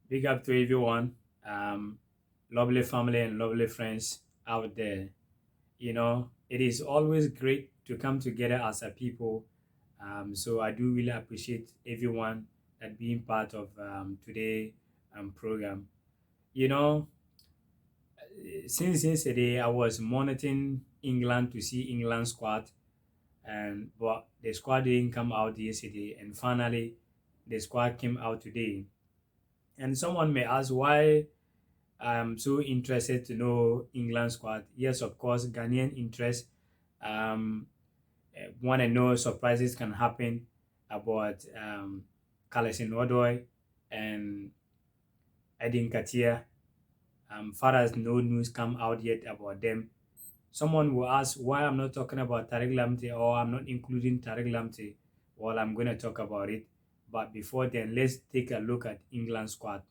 Big up to everyone. Lovely family and lovely friends out there. It is always great to come together as a people. So I do really appreciate everyone that being part of today program. You know, since yesterday I was monitoring England to see England squad, and but the squad didn't come out yesterday, and finally the squad came out today. And someone may ask why I'm so interested to know England squad. Yes, of course, Ghanaian interest. Um, Want to know surprises can happen about Odoi and Eketiah. Far as no news come out yet about them. Someone will ask why I'm not talking about Tariq Lamte or I'm not including Tariq Lamte. Well, I'm going to talk about it. But before then, let's take a look at England squad.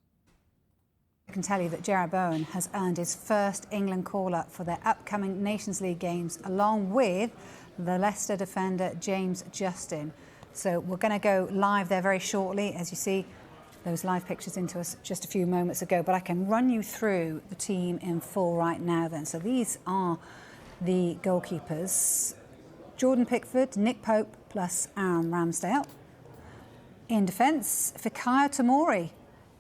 I can tell you that Jarrod Bowen has earned his first England call-up for their upcoming Nations League games, along with the Leicester defender James Justin. So we're going to go live there very shortly, as you see those live pictures into us just a few moments ago. But I can run you through the team in full right now then. So these are the goalkeepers. Jordan Pickford, Nick Pope plus Aaron Ramsdale. In defence, Fikayo Tomori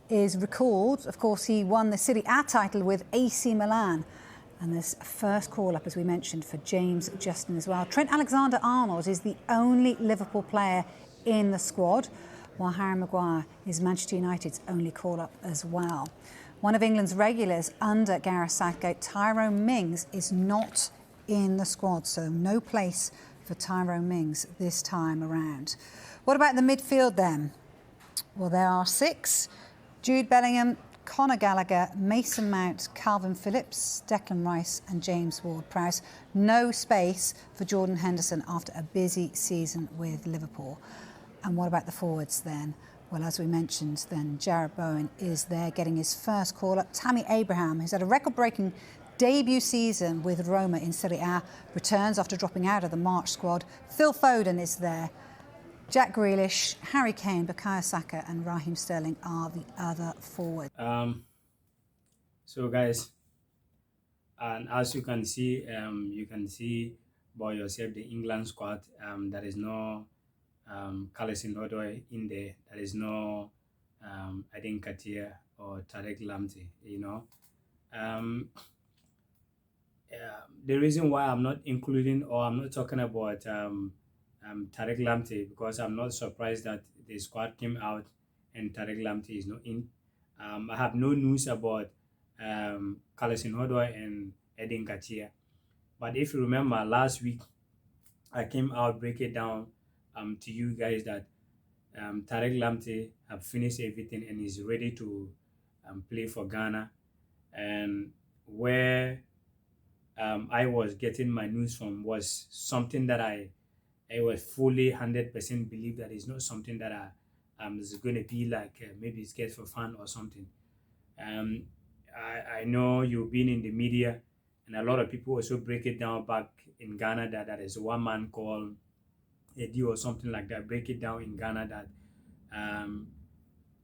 is recalled. Of course, he won the Serie A title with AC Milan. And there's a first call-up, as we mentioned, for James Justin as well. Trent Alexander-Arnold is the only Liverpool player in the squad, while Harry Maguire is Manchester United's only call-up as well. One of England's regulars under Gareth Southgate, Tyrone Mings, is not in the squad, so no place for Tyrone Mings this time around. What about the midfield then? Well, there are six. Jude Bellingham, Conor Gallagher, Mason Mount, Calvin Phillips, Declan Rice and James Ward-Prowse. No space for Jordan Henderson after a busy season with Liverpool. And what about the forwards then? Well, as we mentioned, then Jarrod Bowen is there getting his first call-up. Tammy Abraham, who's had a record-breaking debut season with Roma in Serie A, returns after dropping out of the March squad. Phil Foden is there. Jack Grealish, Harry Kane, Bukayo Saka and Raheem Sterling are the other forwards. So guys, and as you can see by yourself the England squad. There is no Callum Odoi in there. There is no Eketiah or Tariq Lamte. The reason why I'm not including or I'm not talking about Tariq Lamte, because I'm not surprised that the squad came out and Tariq Lamte is not in. I have no news about Callum Odoi and Eketiah. But if you remember last week, I came out break it down to you guys that Tariq Lamte have finished everything and is ready to play for Ghana. And where I was getting my news from was something that I was fully 100% believe that it's not something that is going to be like maybe it's get for fun or something. Um, I know you've been in the media, and a lot of people also break it down back in Ghana that there is one man called Eddie or something like that. Break it down in Ghana that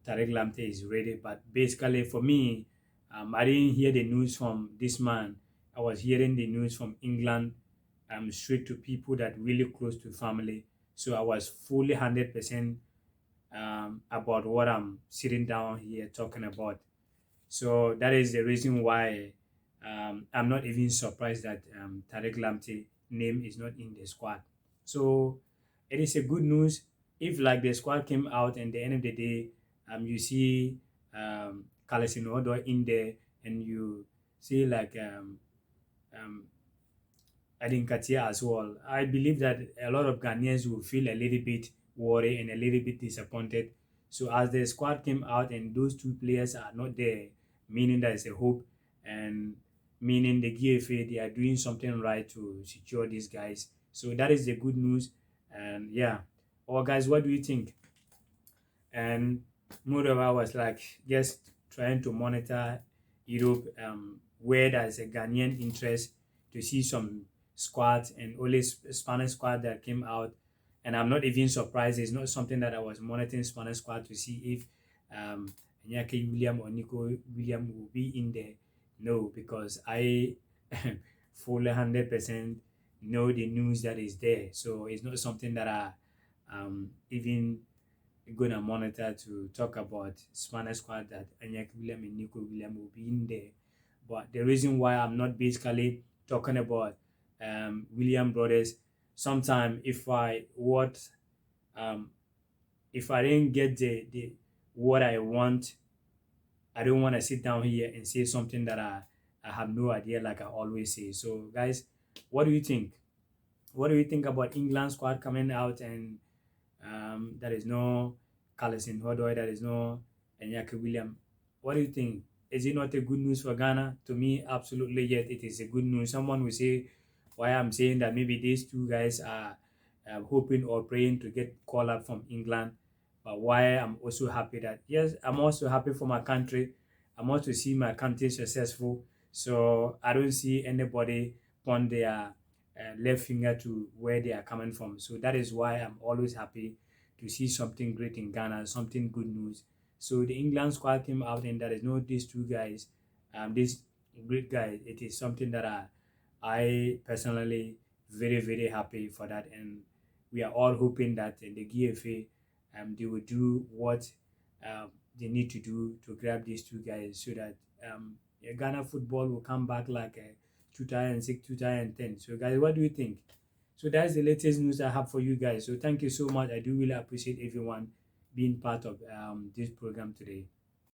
Tariq Lamte is ready. But basically, for me, I didn't hear the news from this man. I was hearing the news from England, straight to people that really close to family. So I was fully 100% about what I'm sitting down here talking about. So that is the reason why I'm not even surprised that Tariq Lamte name is not in the squad. So it is a good news if like the squad came out and the end of the day you see Callum Odoi in there and you see like Eketiah as well. I believe that a lot of Ghanaians will feel a little bit worried and a little bit disappointed. So as the squad came out and those two players are not there, meaning there is a hope and meaning the GFA they are doing something right to secure these guys. So that is the good news. And yeah, well guys, what do you think? And moreover was like just trying to monitor Europe, where there is a Ghanaian interest to see some squads and only Spanish squad that came out. And I'm not even surprised. It's not something that I was monitoring Spanish squad to see if Iñaki William or Nico William will be in there. No, because I fully 100% know the news that is there. So it's not something that I even gonna monitor to talk about Spanish squad that Iñaki William and Nico William will be in there. But the reason why I'm not basically talking about William brothers, sometime um, if I didn't get the what I want, I don't want to sit down here and say something that I have no idea, like I always say. So, guys, what do you think? What do you think about England squad coming out and there is no Callum Odoi, there is no Enyaki William? What do you think? Is it not a good news for Ghana? To me, absolutely, yet it is a good news. Someone will say why I'm saying that maybe these two guys are hoping or praying to get call up from England, but why I'm also happy that yes, I'm also happy for my country. I'm also see my country successful. So I don't see anybody point their left finger to where they are coming from. So that is why I'm always happy to see something great in Ghana, something good news. So the England squad came out, and there is no these two guys, these great guys. It is something that I personally very happy for that, and we are all hoping that the GFA they will do what they need to do to grab these two guys so that Ghana football will come back like 2006, 2010. So, guys, what do you think? So, that's the latest news I have for you guys. So, thank you so much. I do really appreciate everyone being part of this program today.